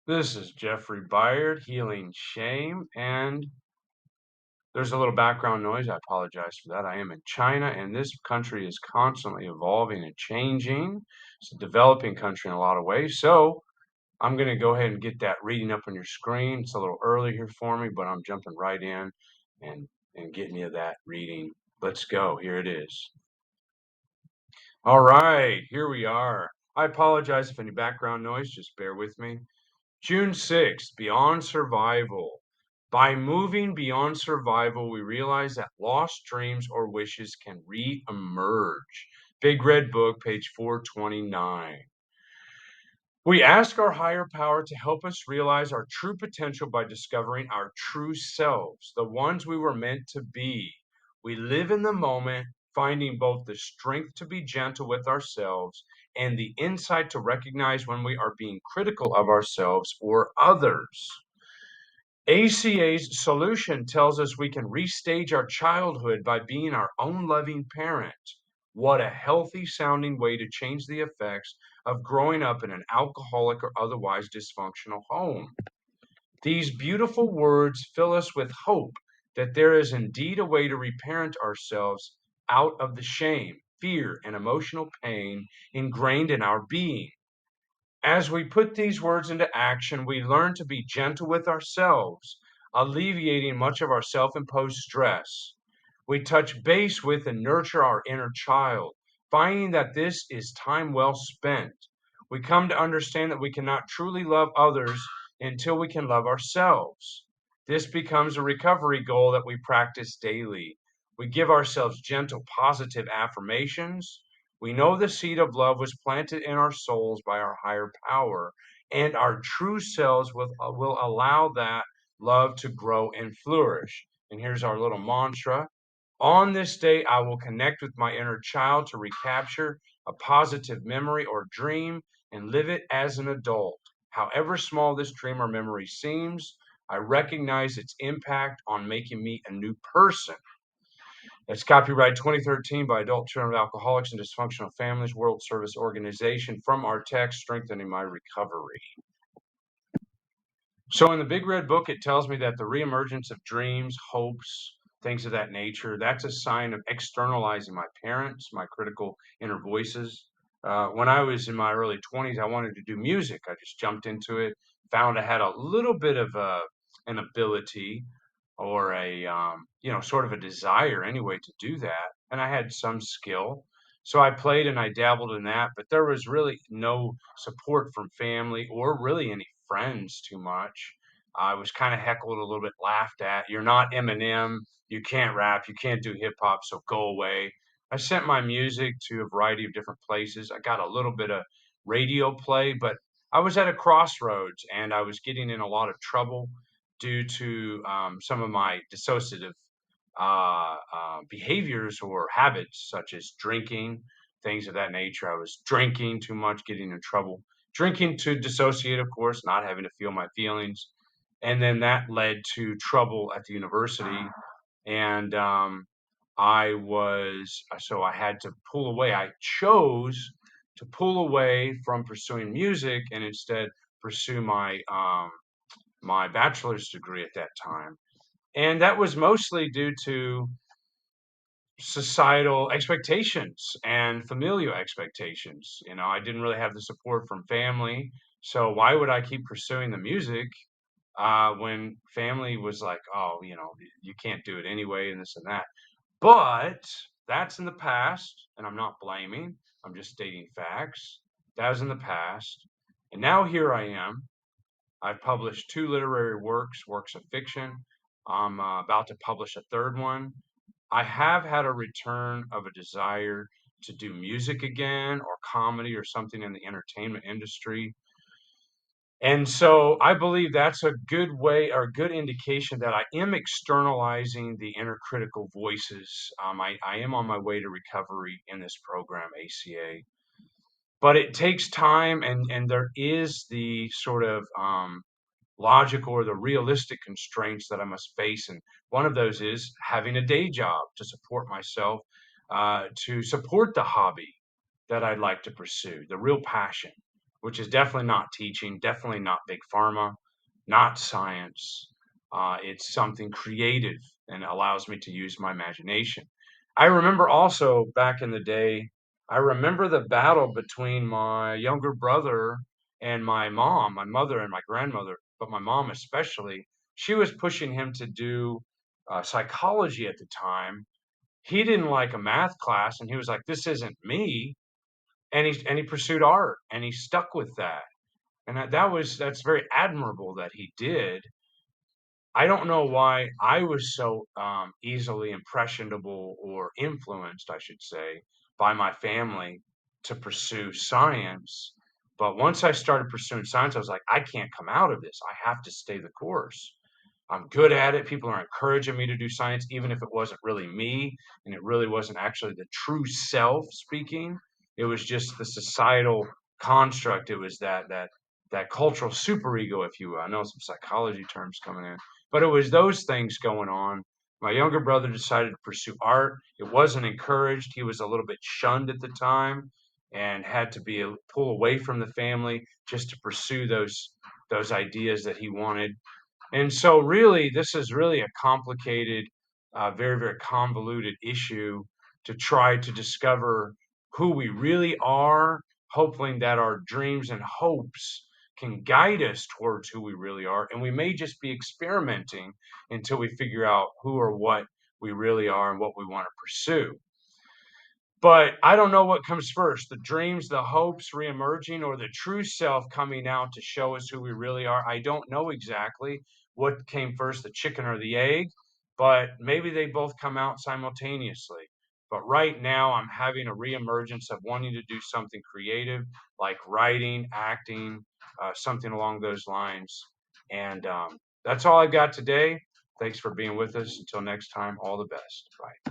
This is Jeffrey Byard, Healing Shame, and there's a little background noise. I apologize for that. I am in China, and this country is constantly evolving and changing. It's a developing country in a lot of ways. So I'm going to go ahead and get that reading up on your screen. It's a little early here for me, but I'm jumping right in and, and getting you that reading. Let's go. Here it is. All right, here we are. I apologize if any background noise, just bear with me. June 6th, Beyond Survival. By moving beyond survival, we realize that lost dreams or wishes can re-emerge. Big Red Book, page 429. We ask our higher power to help us realize our true potential by discovering our true selves, the ones we were meant to be. We live in the moment, finding both the strength to be gentle with ourselves and the insight to recognize when we are being critical of ourselves or others. ACA's solution tells us we can restage our childhood by being our own loving parent. What a healthy sounding way to change the effects of growing up in an alcoholic or otherwise dysfunctional home. These beautiful words fill us with hope that there is indeed a way to reparent ourselves out of the shame, fear, and emotional pain ingrained in our being. As we put these words into action, we learn to be gentle with ourselves, alleviating much of our self imposed stress. We touch base with and nurture our inner child, finding that this is time well spent. We come to understand that we cannot truly love others until we can love ourselves. This becomes a recovery goal that we practice daily. We give ourselves gentle, positive affirmations. We know the seed of love was planted in our souls by our higher power, and our true selves will allow that love to grow and flourish. And here's our little mantra. On this day, I will connect with my inner child to recapture a positive memory or dream and live it as an adult. However small this dream or memory seems, I recognize its impact on making me a new person. It's copyright 2013 by Adult Children of Alcoholics and Dysfunctional Families World Service Organization from our text, Strengthening My Recovery. So in the Big Red Book, it tells me that the reemergence of dreams, hopes, things of that nature, that's a sign of externalizing my parents, my critical inner voices. When I was in my early 20s, I wanted to do music. I just jumped into it, found I had a little bit of an ability or sort of a desire anyway to do that. And I had some skill. So I played and I dabbled in that, but there was really no support from family or really any friends too much. I was kind of heckled, a little bit laughed at. You're not Eminem. You can't rap. You can't do hip hop. So go away. I sent my music to a variety of different places. I got a little bit of radio play, but I was at a crossroads and I was getting in a lot of trouble due to some of my dissociative behaviors or habits, such as drinking, things of that nature. I was drinking too much, getting in trouble. Drinking to dissociate, of course, not having to feel my feelings. And then that led to trouble at the university. And so I had to pull away. I chose to pull away from pursuing music and instead pursue my bachelor's degree at that time. And that was mostly due to societal expectations and familial expectations. I didn't really have the support from family. So why would I keep pursuing the music when family was like, oh, you can't do it anyway, and this and that. But that's in the past, and I'm not blaming. I'm just stating facts. That was in the past. And now here I am. I've published two literary works of fiction. I'm about to publish a third one. I have had a return of a desire to do music again or comedy or something in the entertainment industry. And so I believe that's a good way or a good indication that I am externalizing the inner critical voices. I am on my way to recovery in this program, ACA, but it takes time and there is the sort of logical or the realistic constraints that I must face. And one of those is having a day job to support myself, to support the hobby that I'd like to pursue, the real passion. which is definitely not teaching, definitely not big pharma, not science. It's something creative and allows me to use my imagination. I remember also back in the day, I remember the battle between my younger brother and my mom, my mother and my grandmother, but my mom especially. She was pushing him to do psychology at the time. He didn't like a math class, and he was like, "This isn't me." And he pursued art, and he stuck with that. And that's very admirable that he did. I don't know why I was so easily impressionable or influenced, I should say, by my family to pursue science. But once I started pursuing science, I was like, I can't come out of this. I have to stay the course. I'm good at it. People are encouraging me to do science, even if it wasn't really me and it really wasn't actually the true self speaking. It was just the societal construct. It was that cultural superego, if you will. I know some psychology terms coming in, but it was those things going on. My younger brother decided to pursue art. It wasn't encouraged. He was a little bit shunned at the time and had to be pull away from the family just to pursue those ideas that he wanted. And so, really, this is really a complicated, very, very convoluted issue to try to discover who we really are, hoping that our dreams and hopes can guide us towards who we really are. And we may just be experimenting until we figure out who or what we really are and what we want to pursue. But I don't know what comes first, the dreams, the hopes reemerging, or the true self coming out to show us who we really are. I don't know exactly what came first, the chicken or the egg, but maybe they both come out simultaneously. But right now, I'm having a reemergence of wanting to do something creative, like writing, acting, something along those lines. And that's all I've got today. Thanks for being with us. Until next time, all the best. Bye.